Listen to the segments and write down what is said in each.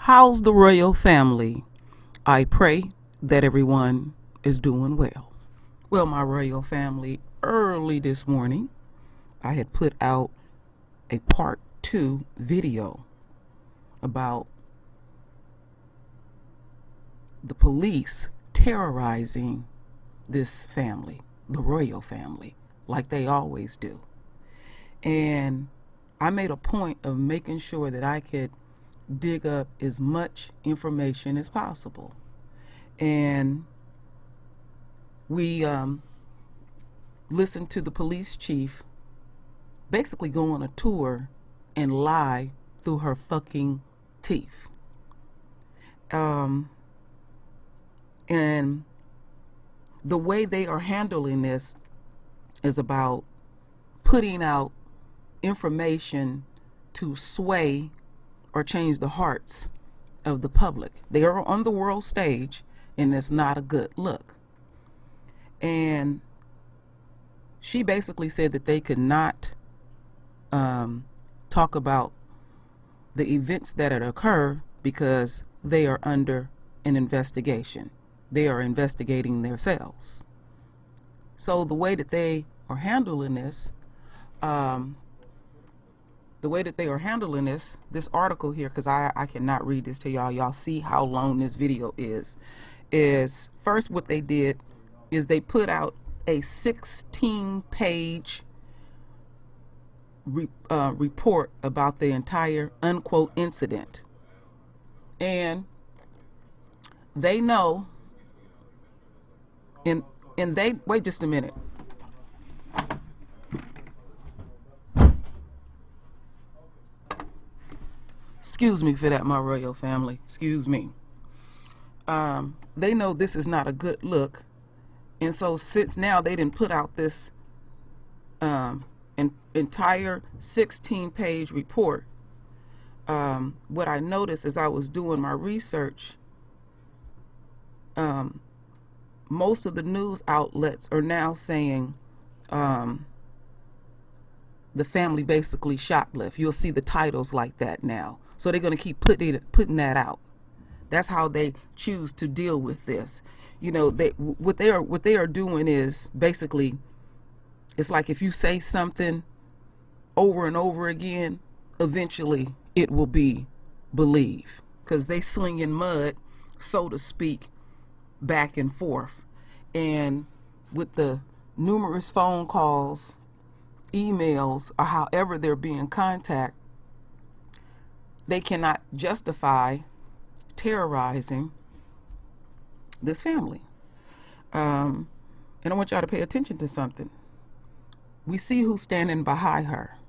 How's the royal family? I pray that everyone is doing well. Well, my royal family, early this morning, I had put out a part 2 video about the police terrorizing this family, the royal family, like they always do. And I made a point of making sure that I could dig up as much information as possible. And we listened to the police chief basically go on a tour and lie through her fucking teeth. And the way they are handling this is about putting out information to sway or change the hearts of the public. They are on the world stage, and it's not a good look. And she basically said that they could not talk about the events that had occurred because they are under an investigation. They are investigating themselves. So the way that they are handling this, this article here, because I cannot read this to y'all. Y'all see how long this video is first what they did is they put out a 16-page report about the entire unquote incident. And they know, and they, wait just a minute. Excuse me for that, my royal family. Excuse me. They know this is not a good look. And so since now they didn't put out this entire 16-page report, what I noticed as I was doing my research, most of the news outlets are now saying the family basically shoplift. You'll see the titles like that now. So they're going to keep putting that out. That's how they choose to deal with this. You know, what they are doing is basically, it's like if you say something over and over again, eventually it will be believed, because they slinging mud, so to speak, back and forth. And with the numerous phone calls, emails, or however they're being contacted, they cannot justify terrorizing this family. And I want y'all to pay attention to something. We see who's standing behind her.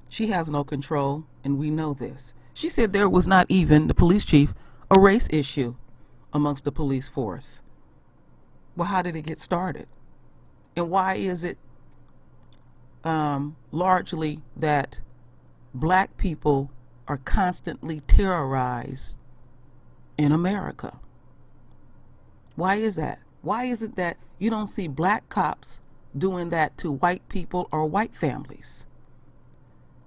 She has no control, and we know this. She said there was not even, the police chief, a race issue amongst the police force. Well, how did it get started? And why is it largely that black people are constantly terrorized in America? Why is that? Why is it that you don't see black cops doing that to white people or white families?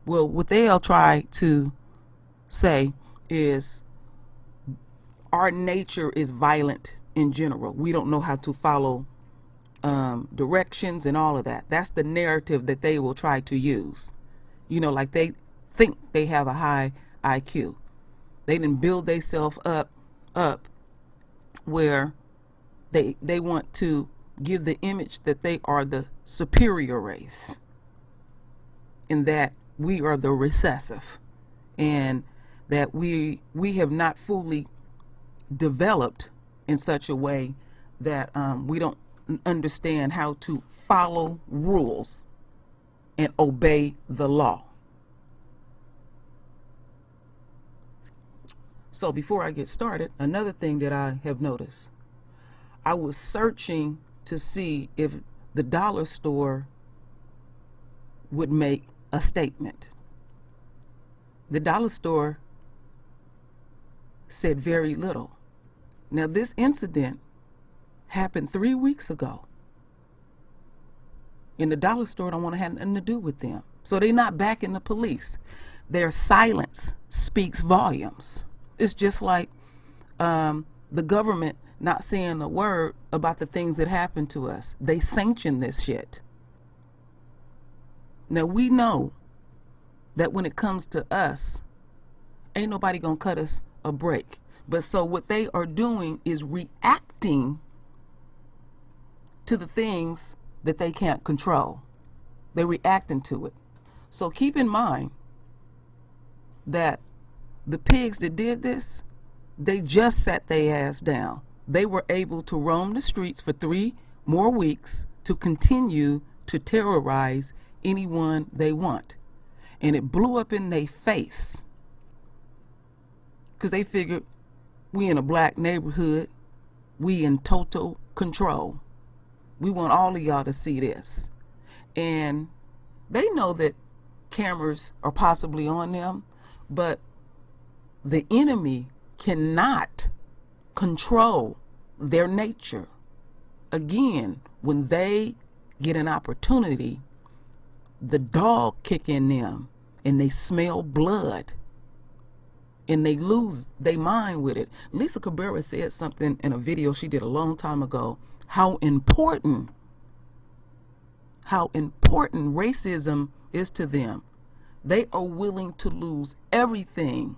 Well, what they'll try to say is our nature is violent in general. We don't know how to follow directions and all of that. That's the narrative that they will try to use. You know, like they think they have a high IQ. They didn't build themselves up where they want to give the image that they are the superior race, and that we are the recessive, and that we have not fully developed in such a way that we don't understand how to follow rules and obey the law. So before I get started, another thing that I have noticed, I was searching to see if the dollar store would make a statement. The dollar store said very little. Now, this incident happened 3 weeks ago, and the dollar store don't want to have nothing to do with them. So they're not backing the police. Their silence speaks volumes. It's just like the government not saying a word about the things that happen to us. They sanction this shit. Now we know that when it comes to us, ain't nobody gonna cut us a break. But so what they are doing is reacting to the things that they can't control. They're reacting to it. So keep in mind that the pigs that did this, they just sat their ass down. They were able to roam the streets for 3 more weeks to continue to terrorize anyone they want. And it blew up in their face because they figured we in a black neighborhood, we in total control. We want all of y'all to see this. And they know that cameras are possibly on them, but the enemy cannot control their nature. Again, when they get an opportunity, the dog kick in them and they smell blood and they lose their mind with it. Lisa Cabrera said something in a video she did a long time ago, how important racism is to them. They are willing to lose everything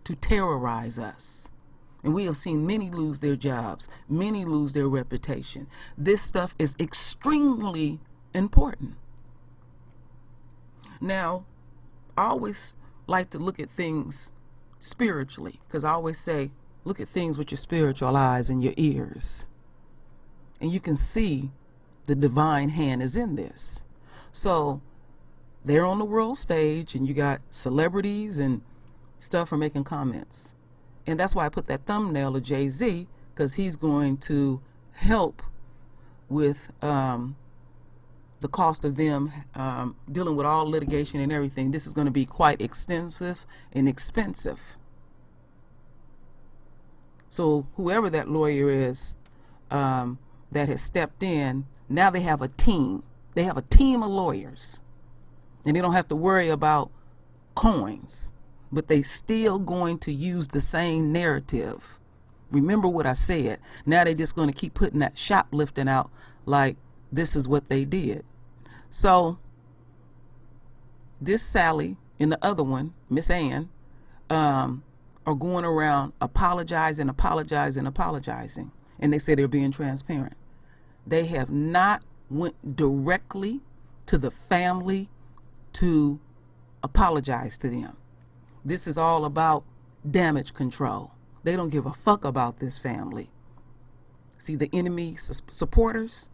to terrorize us. And we have seen many lose their jobs, many lose their reputation. This stuff is extremely important. Now, I always like to look at things spiritually, because I always say, look at things with your spiritual eyes and your ears. And you can see the divine hand is in this. So they're on the world stage and you got celebrities and stuff for making comments. And that's why I put that thumbnail of Jay-Z, because he's going to help with the cost of them dealing with all litigation and everything. This is going to be quite extensive and expensive. So whoever that lawyer is that has stepped in, now they have a team. They have a team of lawyers. And they don't have to worry about coins. But they still going to use the same narrative. Remember what I said. Now they're just going to keep putting that shoplifting out like this is what they did. So this Sally and the other one, Miss Ann, are going around apologizing. And they say they're being transparent. They have not went directly to the family to apologize to them. This is all about damage control. They don't give a fuck about this family. See, the enemy supporters,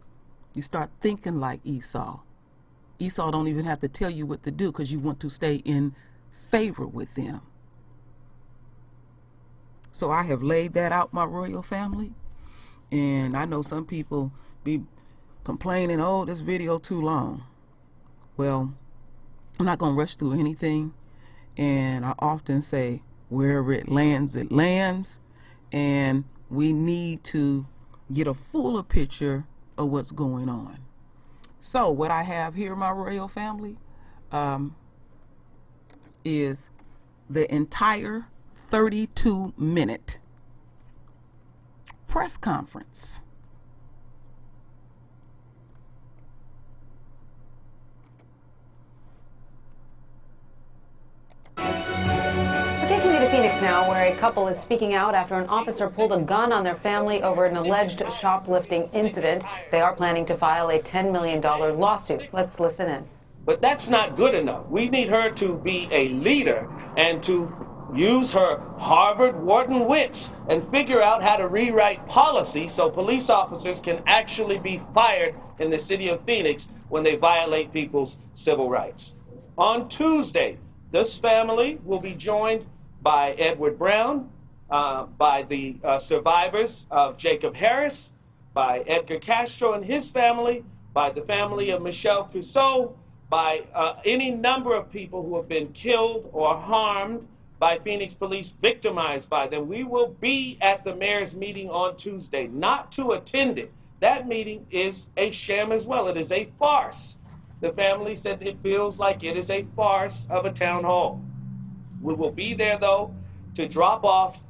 you start thinking like Esau. Esau don't even have to tell you what to do because you want to stay in favor with them. So I have laid that out, my royal family. And I know some people be complaining, oh, this video too long. Well, I'm not going to rush through anything. And I often say, wherever it lands, and we need to get a fuller picture of what's going on. So what I have here, my royal family, is the entire 32-minute press conference. Phoenix now, where a couple is speaking out after an officer pulled a gun on their family over an alleged shoplifting incident. They are planning to file a $10 million lawsuit. Let's listen in. But that's not good enough. We need her to be a leader and to use her Harvard Wharton wits and figure out how to rewrite policy so police officers can actually be fired in the city of Phoenix when they violate people's civil rights. On Tuesday, this family will be joined by Edward Brown, by the survivors of Jacob Harris, by Edgar Castro and his family, by the family of Michelle Cusseau, by any number of people who have been killed or harmed by Phoenix police, victimized by them. We will be at the mayor's meeting on Tuesday, not to attend it. That meeting is a sham as well. It is a farce. The family said it feels like it is a farce of a town hall. We will be there, though, to drop off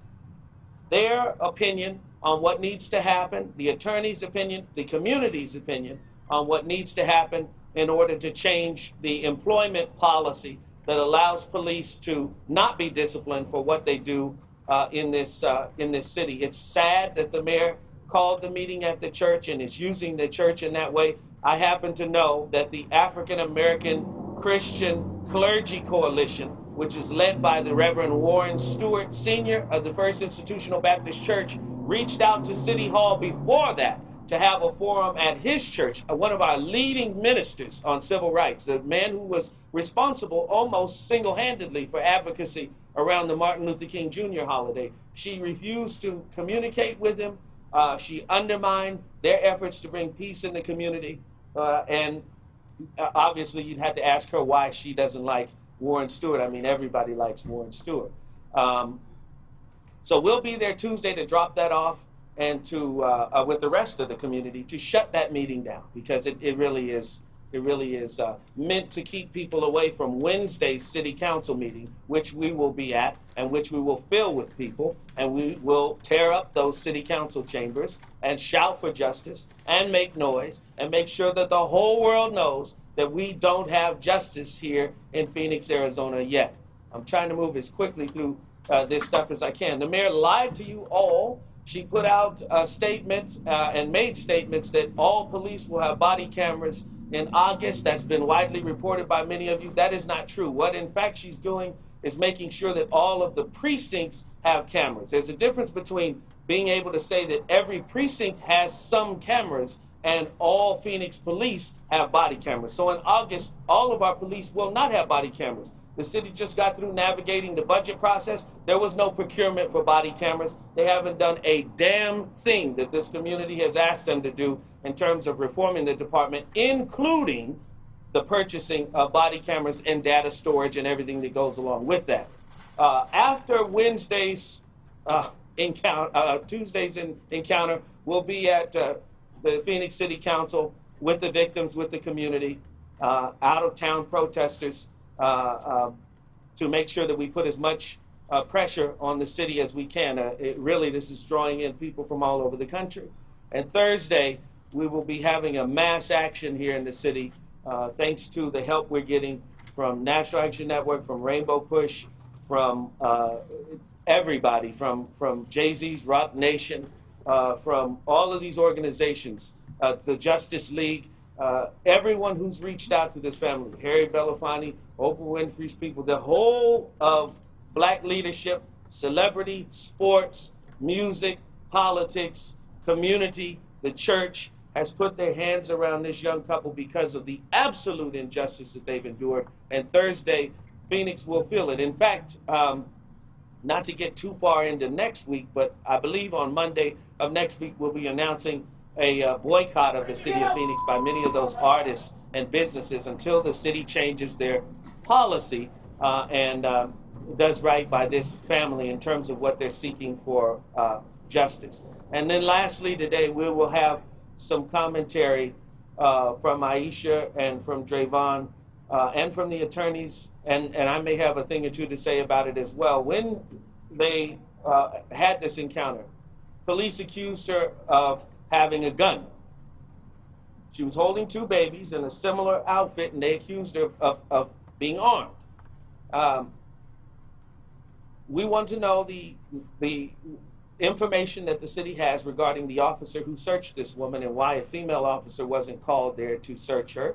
their opinion on what needs to happen, the attorney's opinion, the community's opinion on what needs to happen in order to change the employment policy that allows police to not be disciplined for what they do in this city. It's sad that the mayor called the meeting at the church and is using the church in that way. I happen to know that the African American Christian Clergy Coalition, which is led by the Reverend Warren Stewart Sr. of the First Institutional Baptist Church, reached out to City Hall before that to have a forum at his church. One of our leading ministers on civil rights, the man who was responsible almost single-handedly for advocacy around the Martin Luther King Jr. holiday. She refused to communicate with him. She undermined their efforts to bring peace in the community. And obviously, you'd have to ask her why she doesn't like Warren Stewart. I mean, everybody likes Warren Stewart. So we'll be there Tuesday to drop that off and to, with the rest of the community, to shut that meeting down, because it really is meant to keep people away from Wednesday's city council meeting, which we will be at and which we will fill with people, and we will tear up those city council chambers and shout for justice and make noise and make sure that the whole world knows that we don't have justice here in Phoenix, Arizona yet. I'm trying to move as quickly through this stuff as I can. The mayor lied to you all. She put out a statement and made statements that all police will have body cameras in August. That's been widely reported by many of you. That is not true. What in fact she's doing is making sure that all of the precincts have cameras. There's a difference between being able to say that every precinct has some cameras and all Phoenix police have body cameras. So in August, all of our police will not have body cameras. The city just got through navigating the budget process. There was no procurement for body cameras. They haven't done a damn thing that this community has asked them to do in terms of reforming the department, including the purchasing of body cameras and data storage and everything that goes along with that. After Wednesday's Tuesday's encounter, we'll be at the Phoenix City Council with the victims, with the community, out-of-town protesters, to make sure that we put as much pressure on the city as we can. This is drawing in people from all over the country. And Thursday, we will be having a mass action here in the city, thanks to the help we're getting from National Action Network, from Rainbow Push, from everybody, from Jay-Z's Rock Nation, from all of these organizations, the Justice League, everyone who's reached out to this family, Harry Belafonte, Oprah Winfrey's people, the whole of black leadership, celebrity, sports, music, politics, community, the church, has put their hands around this young couple because of the absolute injustice that they've endured. And Thursday, Phoenix will feel it. In fact, not to get too far into next week, but I believe on Monday of next week, we'll be announcing a boycott of the city of Phoenix by many of those artists and businesses until the city changes their policy and does right by this family in terms of what they're seeking for justice. And then lastly, today we will have some commentary from Aisha and from Drayvon and from the attorneys, and I may have a thing or two to say about it as well. When they had this encounter, police accused her of having a gun. She was holding two babies in a similar outfit, and they accused her of being armed. We want to know the information that the city has regarding the officer who searched this woman and why a female officer wasn't called there to search her,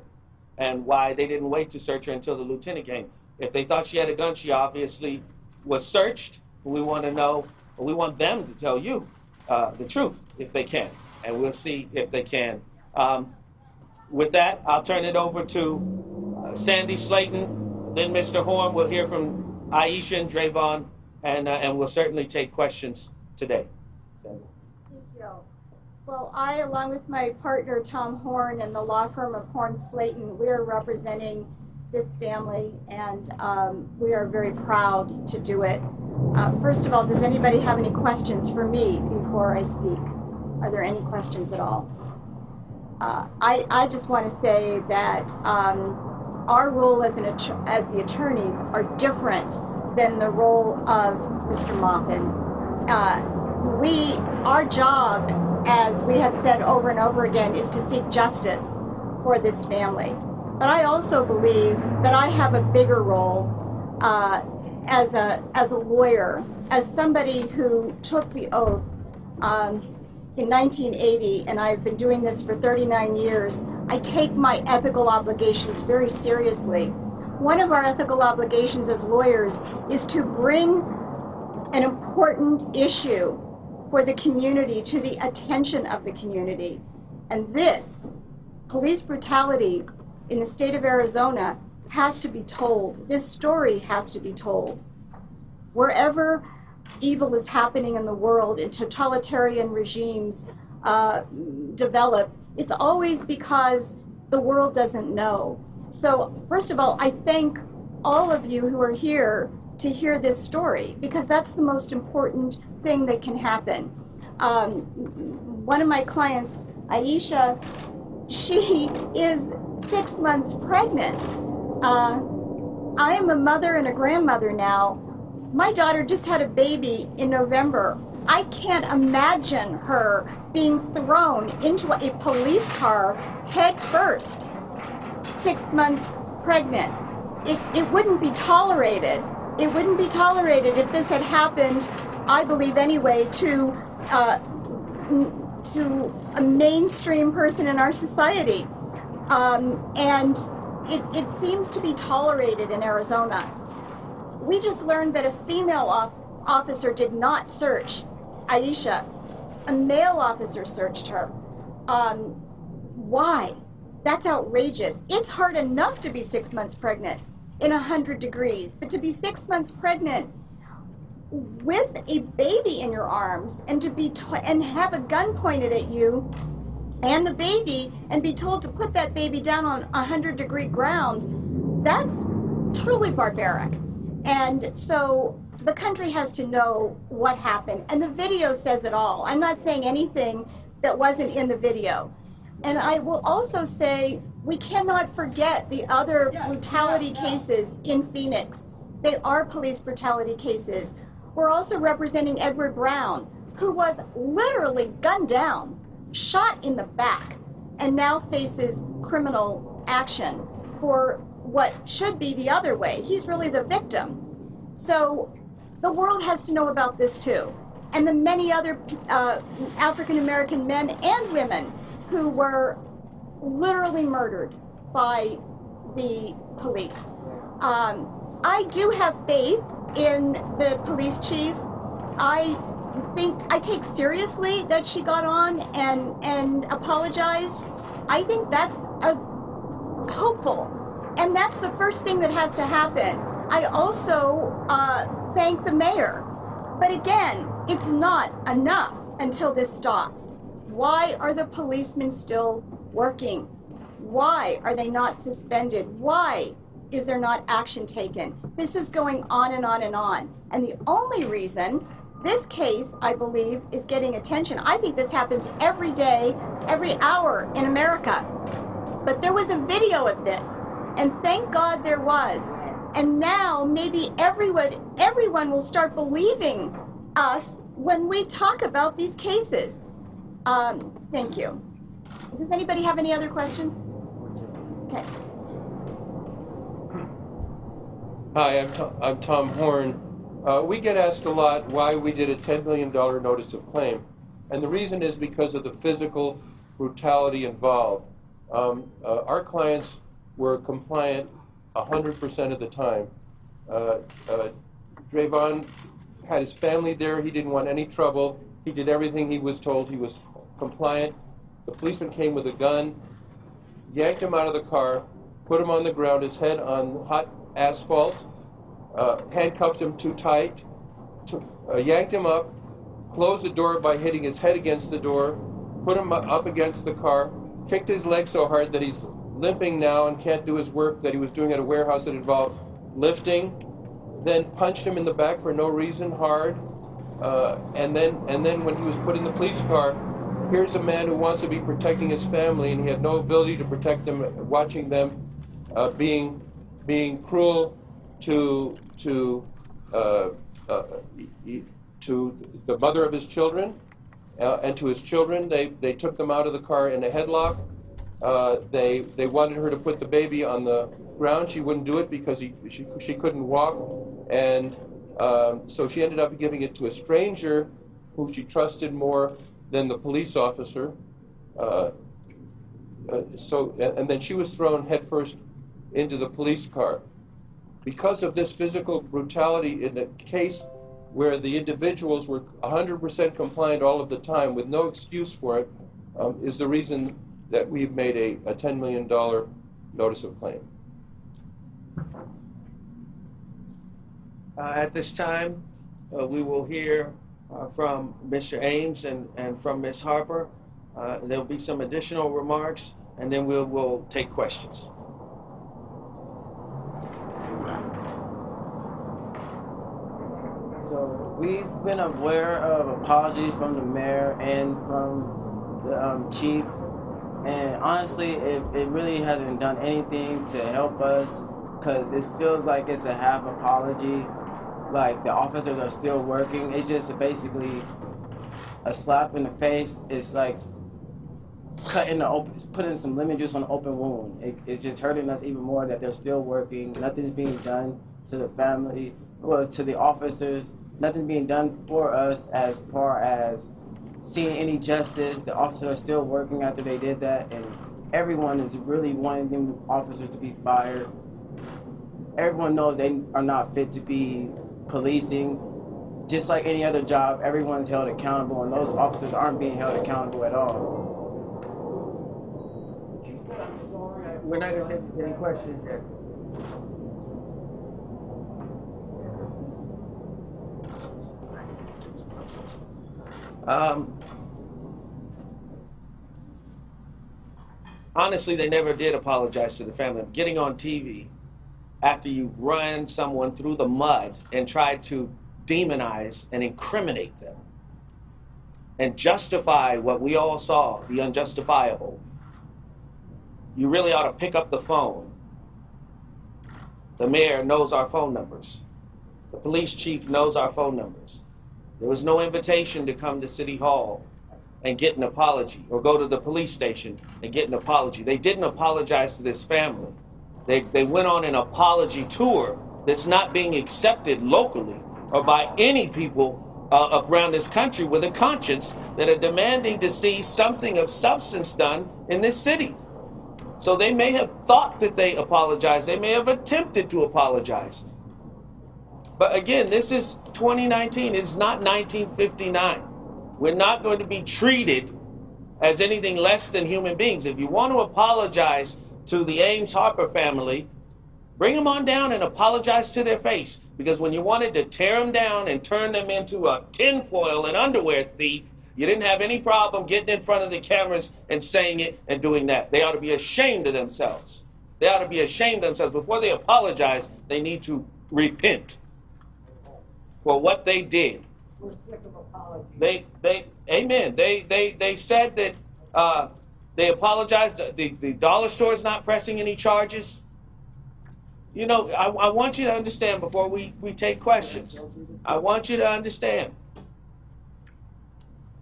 and why they didn't wait to search her until the lieutenant came. If they thought she had a gun, she obviously was searched. We want to know, we want them to tell you the truth if they can, and we'll see if they can. With that, I'll turn it over to Sandy Slayton, then Mr. Horn. We'll hear from Aisha and Drayvon, and we'll certainly take questions today. Sandy. Thank you. Well, I, along with my partner Tom Horn and the law firm of Horn Slayton, we are representing this family, and we are very proud to do it. First of all, does anybody have any questions for me before I speak? Are there any questions at all? I just want to say that our role as the attorneys are different than the role of Mr. Maupin. Our job, as we have said over and over again, is to seek justice for this family. But I also believe that I have a bigger role as a lawyer, as somebody who took the oath in 1980, and I've been doing this for 39 years. I take my ethical obligations very seriously. One of our ethical obligations as lawyers is to bring an important issue for the community to the attention of the community. And this, police brutality in the state of Arizona, has to be told. This story has to be told. Wherever evil is happening in the world and totalitarian regimes develop, it's always because the world doesn't know. So first of all, I thank all of you who are here to hear this story, because that's the most important thing that can happen. One of my clients, Aisha, she is 6 months pregnant. I am a mother and a grandmother now. My daughter just had a baby in November. I can't imagine her being thrown into a police car head first, 6 months pregnant. It wouldn't be tolerated. It wouldn't be tolerated if this had happened, I believe anyway, to a mainstream person in our society. And it seems to be tolerated in Arizona. We just learned that a female officer did not search Aisha. A male officer searched her. Why? That's outrageous. It's hard enough to be 6 months pregnant in 100 degrees, but to be 6 months pregnant with a baby in your arms and to be and have a gun pointed at you and the baby and be told to put that baby down on 100-degree ground, that's truly barbaric. And so the country has to know what happened. And the video says it all. I'm not saying anything that wasn't in the video. And I will also say we cannot forget the other brutality cases in Phoenix. They are police brutality cases. We're also representing Edward Brown, who was literally gunned down, shot in the back, and now faces criminal action for what should be the other way. He's really the victim. So the world has to know about this too. And the many other African-American men and women who were literally murdered by the police. I do have faith in the police chief. I take seriously that she got on and apologized. I think that's hopeful. And that's the first thing that has to happen. I also thank the mayor. But again, it's not enough until this stops. Why are the policemen still working? Why are they not suspended? Why is there not action taken? This is going on and on and on. And the only reason this case, I believe, is getting attention, I think this happens every day, every hour in America. But there was a video of this, and thank God there was. And now maybe everyone will start believing us when we talk about these cases. Thank you. Does anybody have any other questions? Okay. Hi, I'm Tom Horn. We get asked a lot why we did a $10 million notice of claim. And the reason is because of the physical brutality involved. Our clients were compliant 100% of the time. Drayvon had his family there. He didn't want any trouble. He did everything he was told. He was compliant. The policeman came with a gun, yanked him out of the car, put him on the ground, his head on hot asphalt, handcuffed him too tight, yanked him up, closed the door by hitting his head against the door, put him up against the car, kicked his leg so hard that he's limping now and can't do his work that he was doing at a warehouse that involved lifting, then punched him in the back for no reason hard, and then when he was put in the police car, here's a man who wants to be protecting his family and he had no ability to protect them, watching them being cruel to uh, to the mother of his children and to his children. They took them out of the car in a headlock. They wanted her to put the baby on the ground. She wouldn't do it because she couldn't walk, and so she ended up giving it to a stranger who she trusted more than the police officer. And then she was thrown headfirst into the police car. Because of this physical brutality in a case where the individuals were 100% compliant all of the time with no excuse for it, is the reason that we've made a $10 million notice of claim. At this time, we will hear from Mr. Ames and from Ms. Harper. There'll be some additional remarks, and then we'll take questions. So we've been aware of apologies from the mayor and from the chief, and honestly, it really hasn't done anything to help us, because it feels like it's a half apology. Like, the officers are still working. It's just basically a slap in the face. It's like putting some lemon juice on an open wound. It's just hurting us even more that they're still working. Nothing's being done to the family, well, to the officers. Nothing's being done for us as far as seeing any justice. The officers are still working after they did that, and everyone is really wanting them officers to be fired. Everyone knows they are not fit to be policing. Just like any other job, everyone's held accountable, and those officers aren't being held accountable at all. We're not going to take any questions yet. Honestly, they never did apologize to the family. Getting on TV after you've run someone through the mud and tried to demonize and incriminate them and justify what we all saw, the unjustifiable, you really ought to pick up the phone. The mayor knows our phone numbers. The police chief knows our phone numbers. There was no invitation to come to City Hall and get an apology, or go to the police station and get an apology. They didn't apologize to this family. They went on an apology tour that's not being accepted locally or by any people around this country with a conscience that are demanding to see something of substance done in this city. So they may have thought that they apologized. They may have attempted to apologize. But again, this is 2019. It's not 1959. We're not going to be treated as anything less than human beings. If you want to apologize to the Ames Harper family, bring them on down and apologize to their face. Because when you wanted to tear them down and turn them into a tinfoil and underwear thief, you didn't have any problem getting in front of the cameras and saying it and doing that. They ought to be ashamed of themselves. They ought to be ashamed of themselves. Before they apologize, they need to repent for what they did. Amen. They said that they apologized. The dollar store is not pressing any charges. You know, I want you to understand before we take questions. I want you to understand.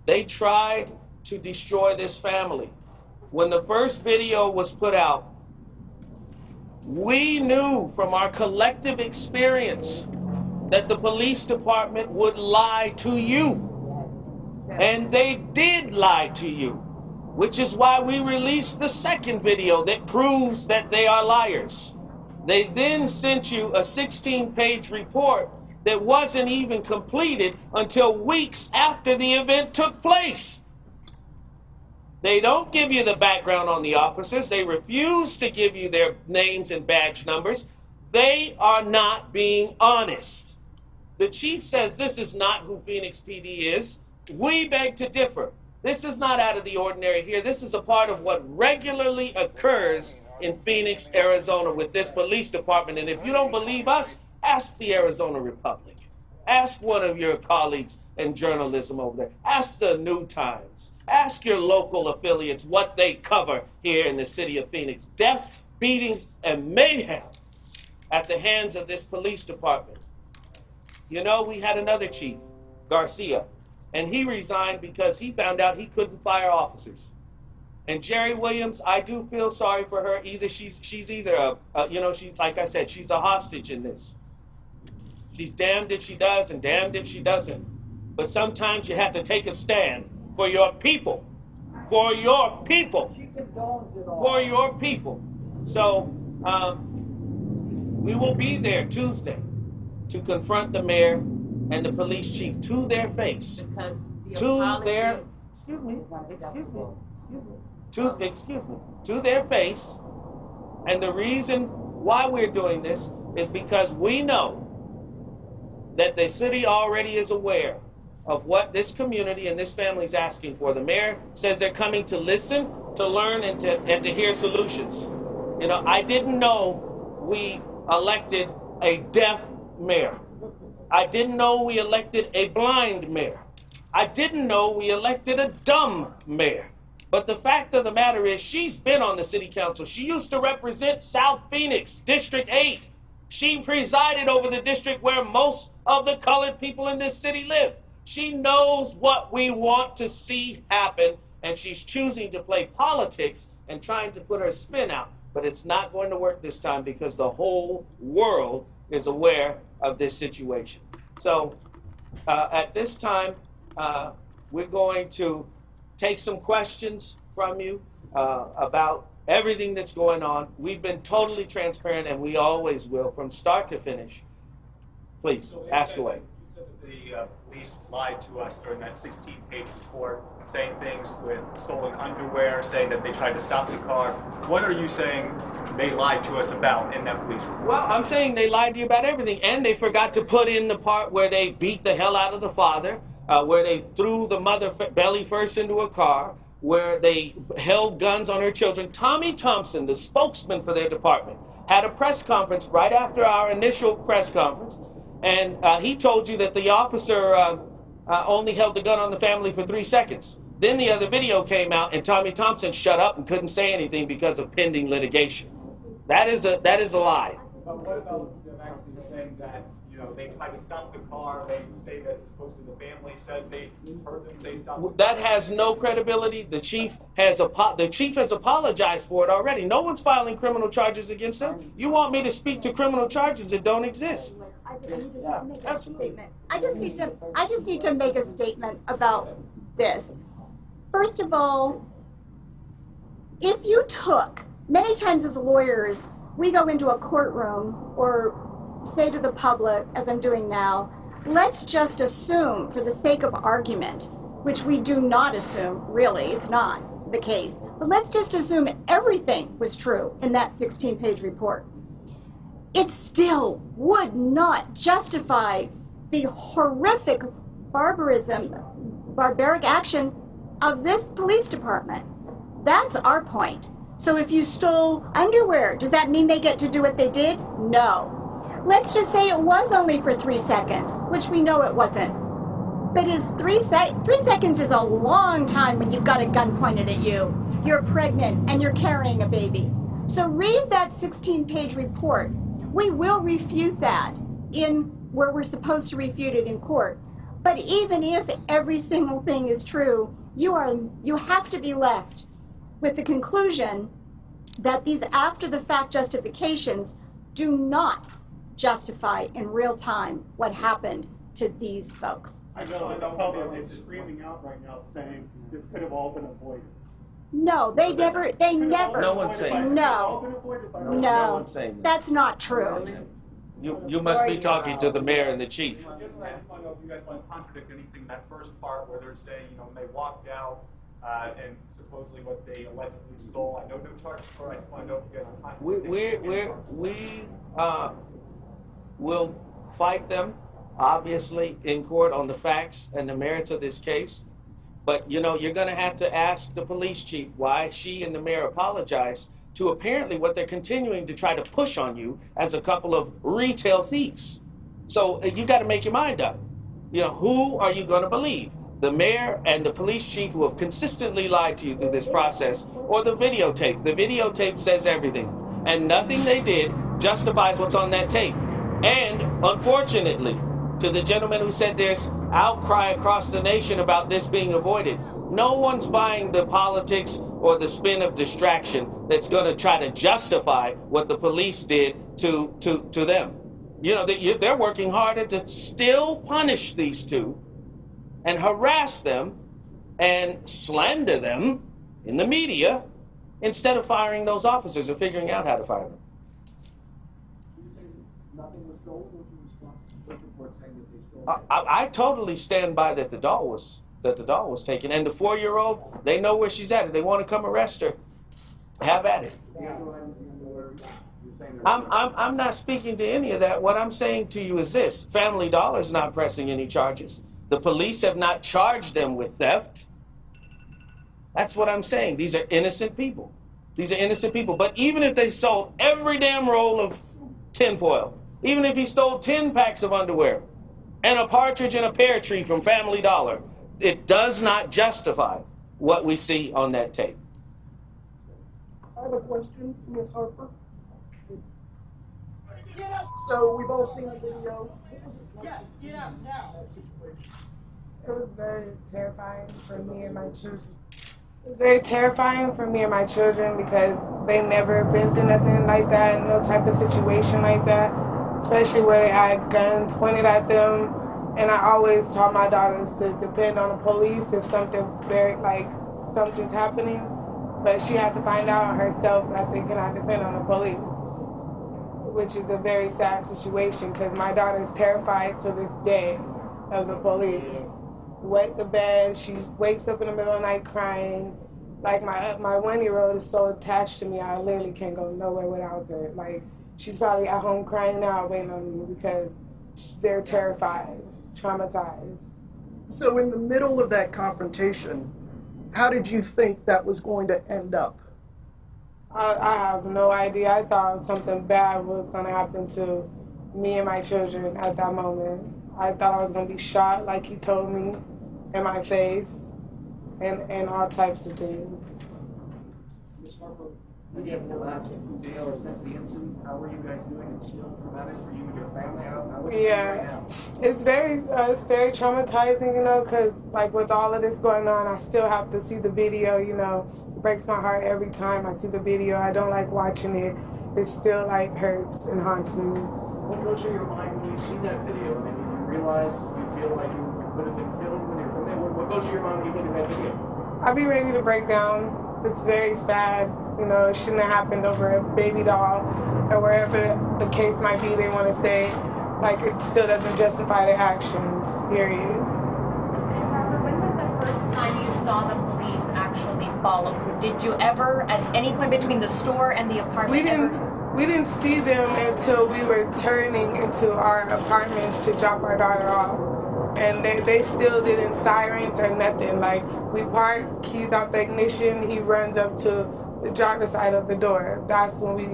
They tried to destroy this family. When the first video was put out, we knew from our collective experience that the police department would lie to you. And they did lie to you, which is why we released the second video that proves that they are liars. They then sent you a 16-page report that wasn't even completed until weeks after the event took place. They don't give you the background on the officers. They refuse to give you their names and badge numbers. They are not being honest. The chief says this is not who Phoenix PD is. We beg to differ. This is not out of the ordinary here. This is a part of what regularly occurs in Phoenix, Arizona with this police department. And if you don't believe us, ask the Arizona Republic. Ask one of your colleagues in journalism over there. Ask the New Times. Ask your local affiliates what they cover here in the city of Phoenix. Death, beatings, and mayhem at the hands of this police department. You know, we had another chief, Garcia, and he resigned because he found out he couldn't fire officers. And Jerry Williams, I do feel sorry for her. Either she's either she's, like I said, she's a hostage in this. She's damned if she does and damned if she doesn't. But sometimes you have to take a stand for your people, for your people, for your people. So we will be there Tuesday to confront the mayor and the police chief to their face. To their face. And the reason why we're doing this is because we know that the city already is aware of what this community and this family is asking for. The mayor says they're coming to listen, to learn, and to hear solutions. You know, I didn't know we elected a deaf mayor. I didn't know we elected a blind mayor. I didn't know we elected a dumb mayor. But the fact of the matter is, she's been on the city council. She used to represent South Phoenix, District 8. She presided over the district where most of the colored people in this city live. She knows what we want to see happen, and she's choosing to play politics and trying to put her spin out. But it's not going to work this time because the whole world is aware of this situation. So at this time, we're going to take some questions from you about everything that's going on. We've been totally transparent, and we always will, from start to finish. Please, ask away. You said that the police lied to us during that 16-page report, saying things with stolen underwear, saying that they tried to stop the car. What are you saying they lied to us about in that police report? Well, I'm saying they lied to you about everything, and they forgot to put in the part where they beat the hell out of the father, where they threw the mother belly first into a car, where they held guns on her children. Tommy Thompson, the spokesman for their department, had a press conference right after our initial press conference, and he told you that the officer only held the gun on the family for 3 seconds. Then the other video came out, and Tommy Thompson shut up and couldn't say anything because of pending litigation. That is a lie. But what about them actually saying that, you know, they tried to stop the car? They say that supposedly the family says they heard them say stop. That has no credibility. The chief has apologized for it already. No one's filing criminal charges against them. You want me to speak to criminal charges that don't exist? I just need to make a statement about this. First of all, if you took, many times as lawyers, we go into a courtroom or say to the public, as I'm doing now, let's just assume for the sake of argument, which we do not assume, really, it's not the case, but let's just assume everything was true in that 16-page report. It still would not justify the horrific barbaric action of this police department. That's our point. So if you stole underwear, does that mean they get to do what they did? No. Let's just say it was only for 3 seconds, which we know it wasn't. But is 3 seconds is a long time when you've got a gun pointed at you. You're pregnant and you're carrying a baby. So read that 16-page report. We will refute that in where we're supposed to refute it in court. But even if every single thing is true, you have to be left with the conclusion that these after-the-fact justifications do not justify in real time what happened to these folks. I know the public is screaming out right now saying this could have all been avoided. No, they never. No one's saying No, No one's saying that. That's not true. You must be talking to the mayor and the chief. I just want to know if you guys want to contradict anything in that first part where they're saying, you know, they walked out and supposedly what they allegedly stole. I know no charges for it. I just want to know if you guys are contradicting. We will fight them, obviously, in court on the facts and the merits of this case. But, you know, you're going to have to ask the police chief why she and the mayor apologized to apparently what they're continuing to try to push on you as a couple of retail thieves. So you got to make your mind up. You know, who are you going to believe? The mayor and the police chief who have consistently lied to you through this process, or the videotape? The videotape says everything. And nothing they did justifies what's on that tape. And unfortunately, to the gentleman who said there's outcry across the nation about this being avoided. No one's buying the politics or the spin of distraction that's going to try to justify what the police did to them. You know, they're working harder to still punish these two and harass them and slander them in the media instead of firing those officers and figuring out how to fire them. I totally stand by that the doll was taken, and the 4-year-old, they know where she's at. If they want to come arrest her, have at it. I'm not speaking to any of that. What I'm saying to you is this: Family Dollar is not pressing any charges. The police have not charged them with theft. That's what I'm saying. These are innocent people. These are innocent people. But even if they sold every damn roll of tinfoil, even if he stole 10 packs of underwear and a partridge in a pear tree from Family Dollar, it does not justify what we see on that tape. I have a question for Ms. Harper. So we've all seen the video. What was it like in that situation? It was very terrifying for me and my children. It was very terrifying for me and my children because they never been through nothing like that, no type of situation like that, especially where they had guns pointed at them. And I always taught my daughters to depend on the police if something's happening. But she had to find out herself that they cannot depend on the police, which is a very sad situation because my daughter is terrified to this day of the police. Wet the bed, she wakes up in the middle of the night crying. Like my 1-year-old is so attached to me, I literally can't go nowhere without her. Like she's probably at home crying now waiting on me because they're terrified, traumatized. So in the middle of that confrontation, how did you think that was going to end up? I have no idea. I thought something bad was going to happen to me and my children at that moment. I thought I was going to be shot, like he told me, in my face, and all types of things. Ms. Harper, we have the last day or since the incident. How are you guys doing? It's still traumatic for you and your family. How Yeah, it's very traumatizing, you know, because like with all of this going on, I still have to see the video. You know, it breaks my heart every time I see the video. I don't like watching it. It still like hurts and haunts me. What goes through your mind when you see that video? I mean, you realize you feel like you could have been killed when you're from there. What goes through your mind when you look at that video? I'd be ready to break down. It's very sad. You know, it shouldn't have happened over a baby doll or wherever the case might be. They want to say, like, it still doesn't justify their actions, period. When was the first time you saw the police actually follow you? Did you ever, at any point between the store and the apartment, We didn't see them until we were turning into our apartments to drop our daughter off. And they still didn't sirens or nothing. Like, we park, keys out the ignition, he runs up to the driver's side of the door. That's when we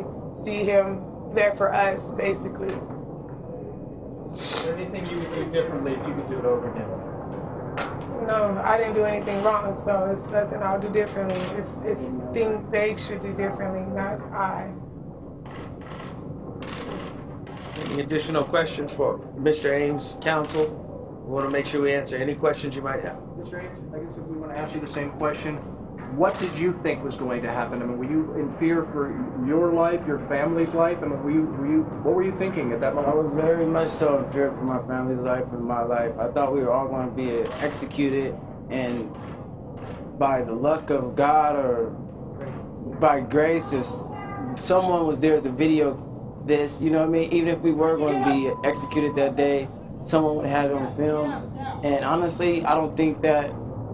see him there for us, basically. Is there anything you would do differently if you could do it over again? No, I didn't do anything wrong, so it's nothing I'll do differently. It's things they should do differently, not I. Any additional questions for Mr. Ames, counsel? We want to make sure we answer any questions you might have. Mr. Ames, I guess if we want to ask you the same question, what did you think was going to happen? I mean, were you in fear for your life, your family's life? I mean, what were you thinking at that moment? I was very much so in fear for my family's life and my life. I thought we were all going to be executed, and by the luck of God or by grace, if someone was there to video this, you know what I mean? Even if we were going to be executed that day, someone would have had it on film. And honestly, I don't think that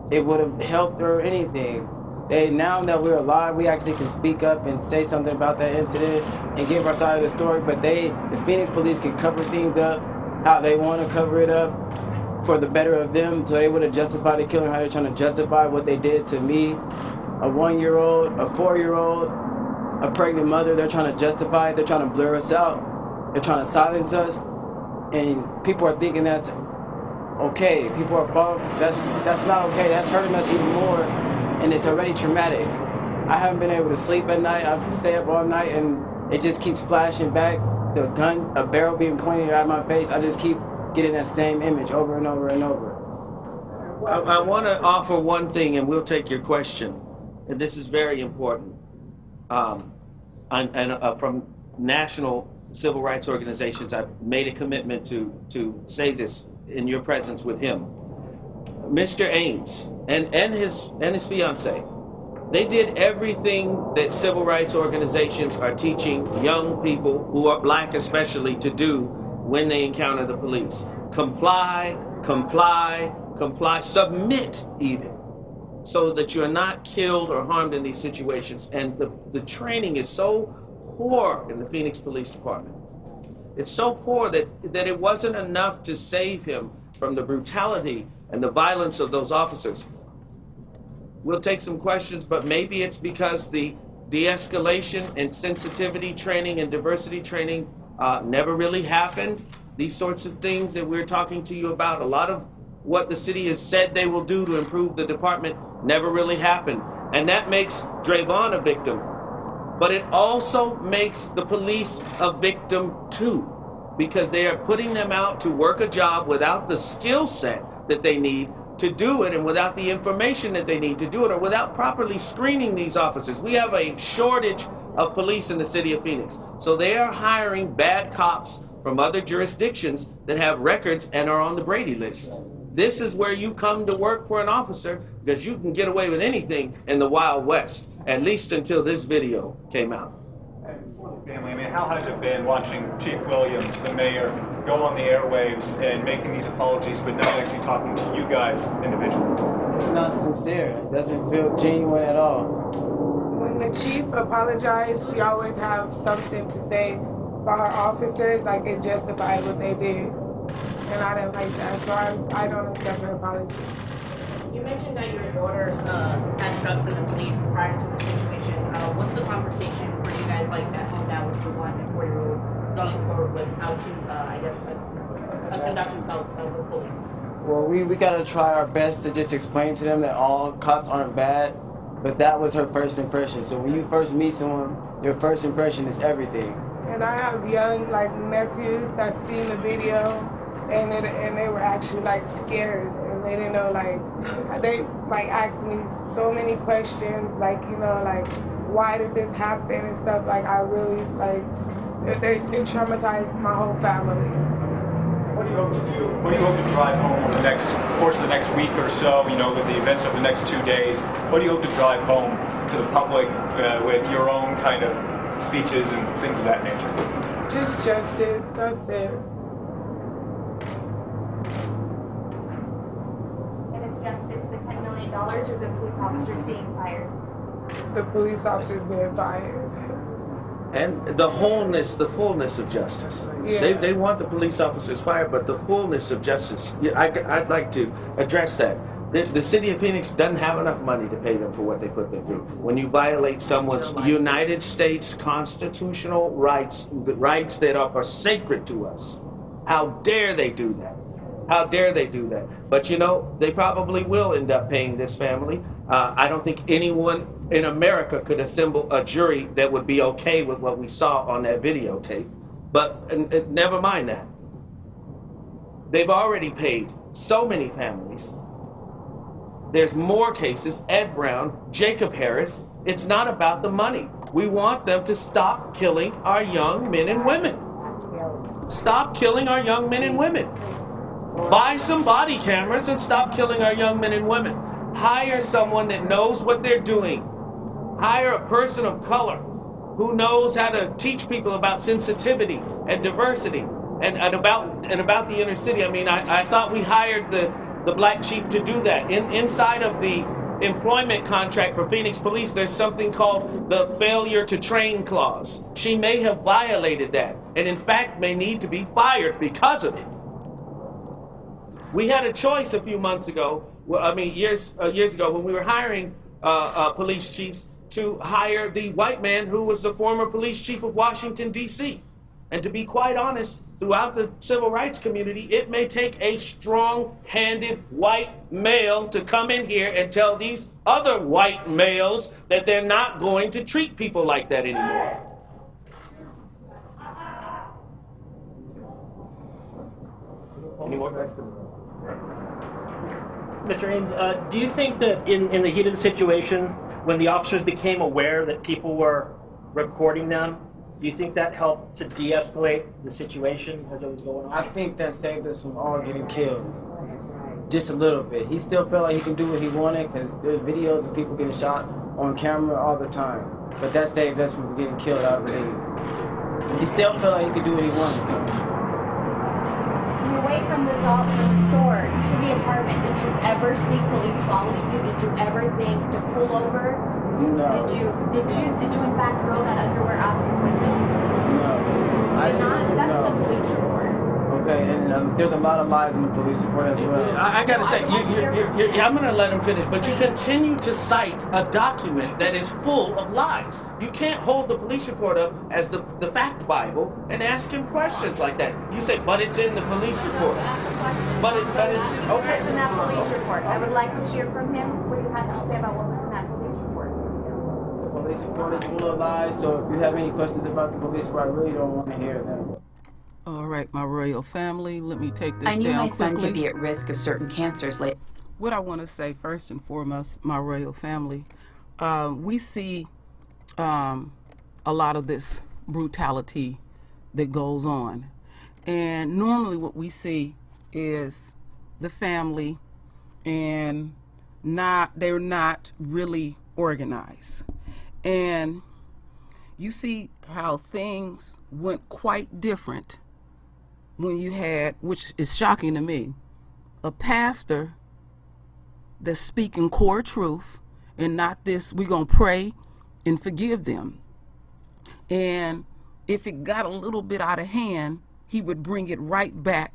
it would have helped or anything. Now that we're alive, we actually can speak up and say something about that incident and give our side of the story. But the Phoenix police can cover things up how they want to cover it up for the better of them. So they would have justified the killing, how they're trying to justify what they did to me, a 1-year-old, a 4-year-old, a pregnant mother. They're trying to justify it. They're trying to blur us out. They're trying to silence us. And people are thinking that's okay. People are falling. That's not okay. That's hurting us even more. And it's already traumatic. I haven't been able to sleep at night. I stay up all night and it just keeps flashing back. The gun, a barrel being pointed at my face. I just keep getting that same image over and over and over. I want to offer one thing, and we'll take your question. And this is very important. From national civil rights organizations, I've made a commitment to say this in your presence with him. Mr. Ames and his fiance, they did everything that civil rights organizations are teaching young people, who are black especially, to do when they encounter the police. Comply, comply, comply, submit even, so that you're not killed or harmed in these situations. And the training is so poor in the Phoenix Police Department. It's so poor that it wasn't enough to save him from the brutality and the violence of those officers. We'll take some questions, but maybe it's because the de-escalation and sensitivity training and diversity training never really happened. These sorts of things that we're talking to you about, a lot of what the city has said they will do to improve the department never really happened. And that makes Drayvon a victim. But it also makes the police a victim too, because they are putting them out to work a job without the skill set that they need to do it, and without the information that they need to do it, or without properly screening these officers. We have a shortage of police in the city of Phoenix. So they are hiring bad cops from other jurisdictions that have records and are on the Brady list. This is where you come to work for an officer, because you can get away with anything in the Wild West, at least until this video came out. And for the family, I mean, how has it been watching Chief Williams, the mayor, go on the airwaves and making these apologies, but not actually talking to you guys individually? It's not sincere. It doesn't feel genuine at all. When the chief apologized, she always have something to say about her officers, like it justified what they did. And I didn't like that, so I don't accept her apology. You mentioned that your daughters had trust in the police prior to the situation. What's the conversation for you guys like that home now with the 1 and 4-year-old going forward with how to, conduct themselves with police? Well, we gotta try our best to just explain to them that all cops aren't bad, but that was her first impression. So when you first meet someone, your first impression is everything. And I have young nephews that seen the video, and they were actually scared, and they didn't know they asked me so many questions, why did this happen and stuff. I really they traumatized my whole family. What do you hope to do? What do you hope to drive home over the course of the next week or so? With the events of the next 2 days, what do you hope to drive home to the public with your own kind of speeches and things of that nature? Just justice. That's it. Justice, the $10 million, or the police officers being fired? The police officers being fired. And the wholeness, the fullness of justice. Yeah. They want the police officers fired, but the fullness of justice, I'd like to address that. The city of Phoenix doesn't have enough money to pay them for what they put them through. When you violate someone's United States constitutional rights, the rights that are sacred to us, how dare they do that? How dare they do that? But they probably will end up paying this family. I don't think anyone in America could assemble a jury that would be okay with what we saw on that videotape. But never mind that. They've already paid so many families. There's more cases, Ed Brown, Jacob Harris. It's not about the money. We want them to stop killing our young men and women. Stop killing our young men and women. Buy some body cameras and stop killing our young men and women. Hire someone that knows what they're doing. Hire a person of color who knows how to teach people about sensitivity and diversity and about the inner city. I mean, I thought we hired the black chief to do that. Inside of the employment contract for Phoenix Police, there's something called the failure to train clause. She may have violated that, and in fact may need to be fired because of it. We had a choice a few months ago, years ago, when we were hiring police chiefs, to hire the white man who was the former police chief of Washington, D.C. And to be quite honest, throughout the civil rights community, it may take a strong-handed white male to come in here and tell these other white males that they're not going to treat people like that anymore. more questions? Mr. Ames, do you think that in the heat of the situation, when the officers became aware that people were recording them, do you think that helped to de-escalate the situation as it was going on? I think that saved us from all getting killed. Just a little bit. He still felt like he can do what he wanted because there's videos of people getting shot on camera all the time. But that saved us from getting killed, I believe. He still felt like he could do what he wanted though. On your way from the store to the apartment, did you ever see police following you? Did you ever think to pull over? No. Did you in fact throw that underwear out the window? No. I did not. That's no. the police report. Okay, and there's a lot of lies in the police report as well. I gotta say, I'm gonna let him finish, but you continue to cite a document that is full of lies. You can't hold the police report up as the fact Bible and ask him questions like that. You say, but it's in the police report. But it's okay. What's in that police report? I would like to hear from him what you had to say about what was in that police report. The police report is full of lies, so if you have any questions about the police report, I really don't want to hear them. All right, my royal family, let me take this down I knew my son quickly. could be at risk of certain cancers later. What I want to say first and foremost, my royal family, we see a lot of this brutality that goes on. And normally what we see is the family and they're not really organized. And you see how things went quite different when you had, which is shocking to me, a pastor that's speaking core truth and not this, we're going to pray and forgive them. And if it got a little bit out of hand, he would bring it right back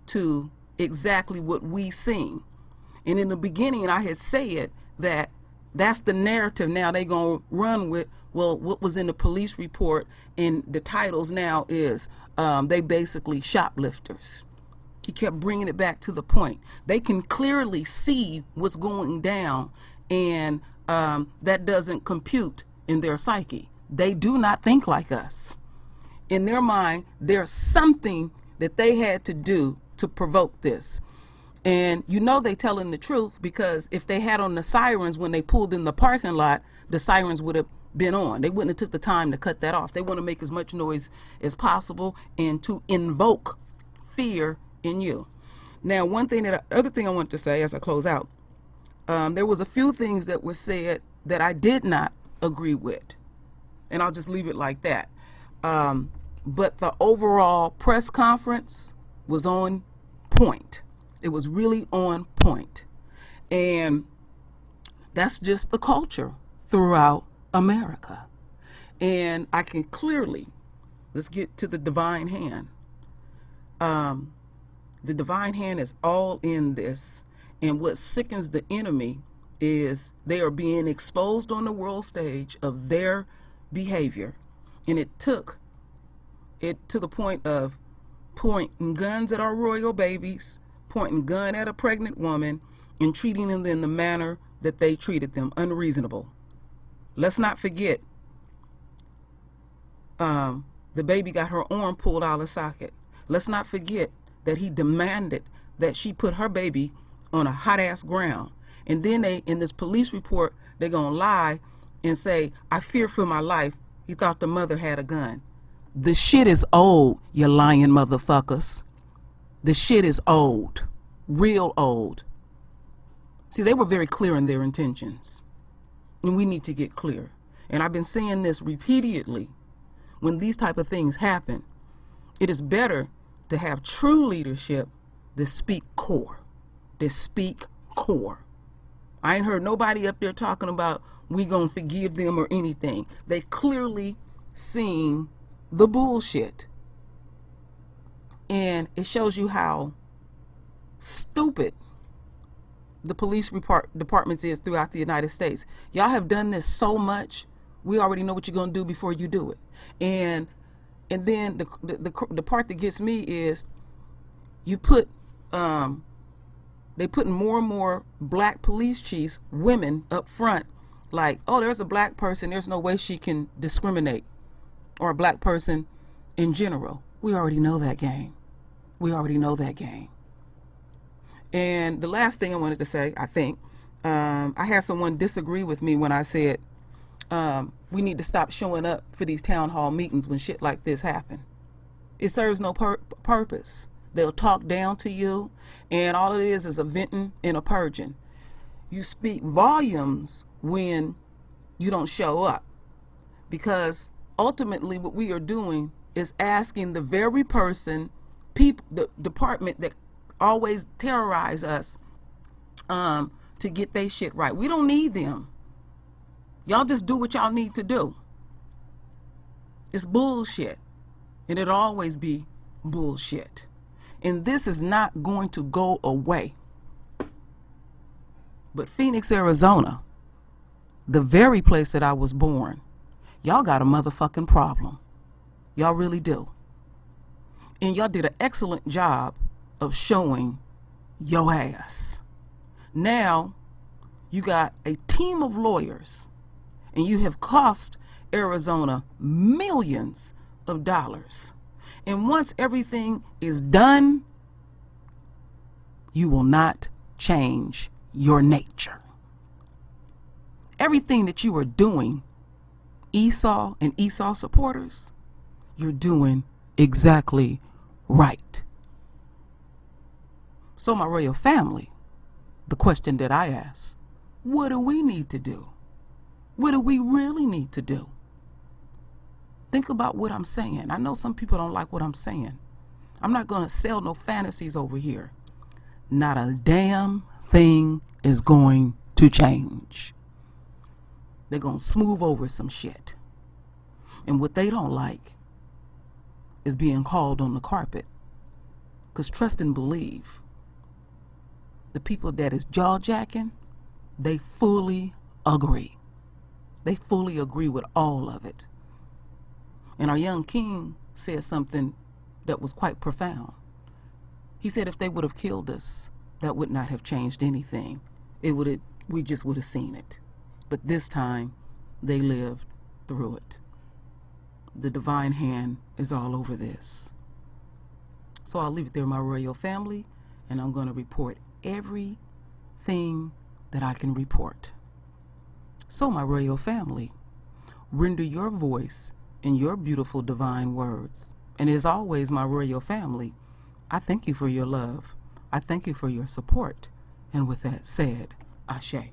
to exactly what we sing. And in the beginning, I had said that that's the narrative now they're going to run with. Well, what was in the police report and the titles now is they basically shoplifters. He kept bringing it back to the point. They can clearly see what's going down, and that doesn't compute in their psyche. They do not think like us. In their mind, there's something that they had to do to provoke this. And you know they telling the truth, because if they had on the sirens when they pulled in the parking lot, the sirens would have been on. They wouldn't have took the time to cut that off. They want to make as much noise as possible and to invoke fear in you. Now, other thing I want to say as I close out, there was a few things that were said that I did not agree with, and I'll just leave it like that. But the overall press conference was on point. It was really on point. And that's just the culture throughout America. And I can clearly, let's get to the divine hand. The divine hand is all in this. And what sickens the enemy is they are being exposed on the world stage of their behavior. And it took it to the point of pointing guns at our royal babies, pointing gun at a pregnant woman, and treating them in the manner that they treated them, unreasonable. Let's not forget, the baby got her arm pulled out of socket. Let's not forget that he demanded that she put her baby on a hot ass ground. And then in this police report, they're gonna lie and say, I fear for my life. He thought the mother had a gun. The shit is old, you lying motherfuckers. The shit is old, real old. See, they were very clear in their intentions. And we need to get clear. And I've been saying this repeatedly. When these type of things happen, it is better to have true leadership that speak core. That speak core. I ain't heard nobody up there talking about we gonna forgive them or anything. They clearly seen the bullshit. And it shows you how stupid the police departments is throughout the United States. Y'all have done this so much, we already know what you're gonna do before you do it. And then the part that gets me is you put they putting more and more black police chiefs, women up front, like, oh, there's a black person, there's no way she can discriminate, or a black person in general. We already know that game. We already know that game. And the last thing I wanted to say, I think, I had someone disagree with me when I said we need to stop showing up for these town hall meetings when shit like this happen. It serves no purpose. They'll talk down to you, and all it is a venting and a purging. You speak volumes when you don't show up, because ultimately what we are doing is asking the very person, the department that always terrorize us, to get their shit right. We don't need them. Y'all just do what y'all need to do. It's bullshit, and it'll always be bullshit. And this is not going to go away. But Phoenix, Arizona, the very place that I was born, y'all got a motherfucking problem. Y'all really do. And y'all did an excellent job of showing your ass. Now, you got a team of lawyers, and you have cost Arizona millions of dollars. And once everything is done, you will not change your nature. Everything that you are doing, Esau and Esau supporters, you're doing exactly right. So my royal family, the question that I ask, what do we need to do? What do we really need to do? Think about what I'm saying. I know some people don't like what I'm saying. I'm not going to sell no fantasies over here. Not a damn thing is going to change. They're going to smooth over some shit. And what they don't like is being called on the carpet. Because trust and believe, the people that is jaw-jacking, they fully agree. They fully agree with all of it. And our young king said something that was quite profound. He said if they would have killed us, that would not have changed anything. We just would have seen it. But this time, they lived through it. The divine hand is all over this. So I'll leave it there, my royal family, and I'm going to report everything that I can report. So my royal family, render your voice in your beautiful divine words. And as always, my royal family, I thank you for your love. I thank you for your support. And with that said, Ashe.